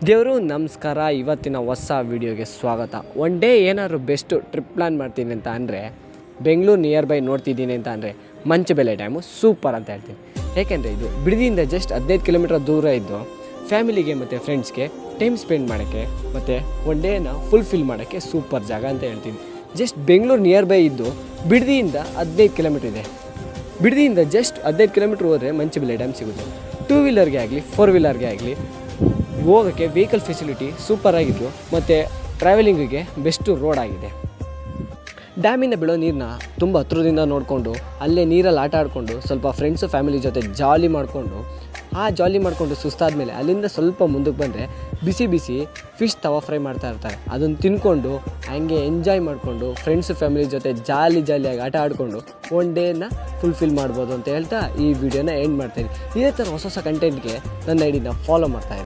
ದೇವರು ನಮಸ್ಕಾರ. ಇವತ್ತಿನ ಹೊಸ ವೀಡಿಯೋಗೆ ಸ್ವಾಗತ. ಒನ್ ಡೇ ಏನಾದ್ರು ಬೆಸ್ಟು ಟ್ರಿಪ್ ಪ್ಲ್ಯಾನ್ ಮಾಡ್ತೀನಿ ಅಂತ ಅಂದರೆ ಬೆಂಗಳೂರು ನಿಯರ್ ಬೈ ನೋಡ್ತಿದ್ದೀನಿ ಅಂತ ಅಂದರೆ ಮಂಚಬೆಲೆ ಡ್ಯಾಮು ಸೂಪರ್ ಅಂತ ಹೇಳ್ತೀನಿ. ಏಕೆಂದರೆ ಇದು ಬಿಡದಿಯಿಂದ ಜಸ್ಟ್ 15 ಕಿಲೋಮೀಟರ್ ದೂರ ಇದ್ದು ಫ್ಯಾಮಿಲಿಗೆ ಮತ್ತು ಫ್ರೆಂಡ್ಸ್ಗೆ ಟೈಮ್ ಸ್ಪೆಂಡ್ ಮಾಡೋಕ್ಕೆ ಮತ್ತು ಒನ್ ಡೇನ ಫುಲ್ಫಿಲ್ ಮಾಡೋಕ್ಕೆ ಸೂಪರ್ ಜಾಗ ಅಂತ ಹೇಳ್ತೀನಿ. ಜಸ್ಟ್ ಬೆಂಗಳೂರು ನಿಯರ್ ಬೈ ಇದ್ದು ಬಿಡದಿಯಿಂದ 15 ಕಿಲೋಮೀಟ್ರ್ ಇದೆ. ಬಿಡದಿಯಿಂದ ಜಸ್ಟ್ 15 ಕಿಲೋಮೀಟ್ರ್ ಹೋದರೆ ಮಂಚಬೆಲೆ ಡ್ಯಾಮ್ ಸಿಗುತ್ತೆ. 2 ವೀಲರ್ಗೆ ಆಗಲಿ 4 ವೀಲರ್ಗೆ ಆಗಲಿ ಹೋಗೋಕ್ಕೆ ವೆಹಿಕಲ್ ಫೆಸಿಲಿಟಿ ಸೂಪರಾಗಿದ್ದು ಮತ್ತು ಟ್ರಾವೆಲಿಂಗಿಗೆ ಬೆಸ್ಟು ರೋಡ್ ಆಗಿದೆ. ಡ್ಯಾಮಿನ ಬೀಳೋ ನೀರನ್ನ ತುಂಬ ಹತ್ರದಿಂದ ನೋಡಿಕೊಂಡು ಅಲ್ಲೇ ನೀರಲ್ಲಿ ಆಟ ಆಡಿಕೊಂಡು ಸ್ವಲ್ಪ ಫ್ರೆಂಡ್ಸು ಫ್ಯಾಮಿಲಿ ಜೊತೆ ಜಾಲಿ ಮಾಡಿಕೊಂಡು ಸುಸ್ತಾದ ಮೇಲೆ ಅಲ್ಲಿಂದ ಸ್ವಲ್ಪ ಮುಂದಕ್ಕೆ ಬಂದರೆ ಬಿಸಿ ಬಿಸಿ ಫಿಶ್ ತವಾ ಫ್ರೈ ಮಾಡ್ತಾ ಇರ್ತಾರೆ. ಅದನ್ನು ತಿನ್ಕೊಂಡು ಹಂಗೆ ಎಂಜಾಯ್ ಮಾಡಿಕೊಂಡು ಫ್ರೆಂಡ್ಸು ಫ್ಯಾಮಿಲಿ ಜೊತೆ ಜಾಲಿಯಾಗಿ ಆಟ ಆಡಿಕೊಂಡು ಒನ್ ಡೇನ ಫುಲ್ಫಿಲ್ ಮಾಡ್ಬೋದು ಅಂತ ಹೇಳ್ತಾ ಈ ವಿಡಿಯೋನ ಎಂಡ್ ಮಾಡ್ತಾಯಿದ್ದೀನಿ. ಇದೇ ಥರ ಹೊಸ ಕಂಟೆಂಟ್ಗೆ ನನ್ನ ಐಡಿನ ಫಾಲೋ ಮಾಡ್ತಾಯಿದ್ದೀನಿ.